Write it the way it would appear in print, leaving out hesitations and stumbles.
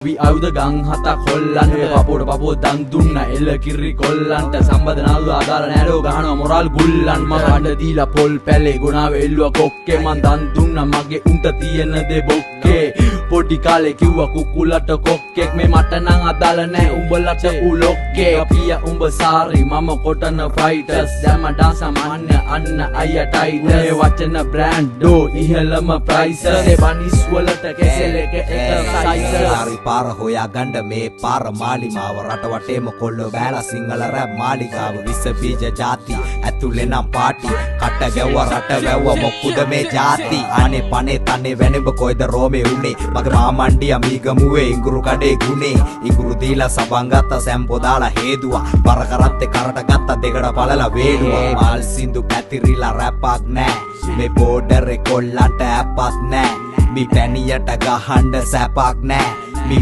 වි ආයුධ ගන් හතක් හොල්ලන්ට පපුවට පපුව දන් දුන්න එල්ල කිරි කොල්ලන්ට සම්බදනාදු ආදාල නෑඩෝ ගහනවා මොරල් ගුල්ලන් මම කණ්ඩ දීලා පොල් පැලේ ගුණාව එල්ලුවා කොක්කේ මන් දන් දුන්න මගේ උන්ට තියෙන දේ බොක්කේ පොඩි කාලේ කිව්වා කුකුලට කොක්කෙක් මේ මට නම් අදාළ නෑ උඹලට උලොක්කේ අපියා උඹ සාරි මම කොටන ෆයිටර්ස් දැන් මම ඩාන්ස් අන්න අයියා ටයිටස් මේ වචන බ්‍රෑන්ඩෝ ඉහළම ප්‍රයිසස් ඒ බනිස් වලට කෙසෙල් එක සයිසස් හරි පාර හොයා ගන්න මේ පාර මාලිමාව රට වටේම කොල්ලෝ බෑලා සිංහල රැප් මාලිකාව විස බීජ ಜಾති ඇතුලේ නම් පාටි කට ගැව්වා රට වැව්වා මොකුද මේ ಜಾති අනේ පනේ තනේ වෙනෙබ කොයිද රෝමේ උනේ මගේ මාමණ්ඩියා මීගමුවේ ඉඟුරු කඩේ ගුනේ ඉඟුරු දීලා සබන් ගත්ත සැම්පෝ දාලා හේදුවා බර කරත්තේ කරට ගත්ත දෙකට පළලා වේලුවා මාල් සින්දු පැතිරිලා රැපක් නෑ මේ බෝඩර් එක කොල්ලන්ට ඇපක් නෑ මි පැණියට ගහන්න සැපක් නෑ මි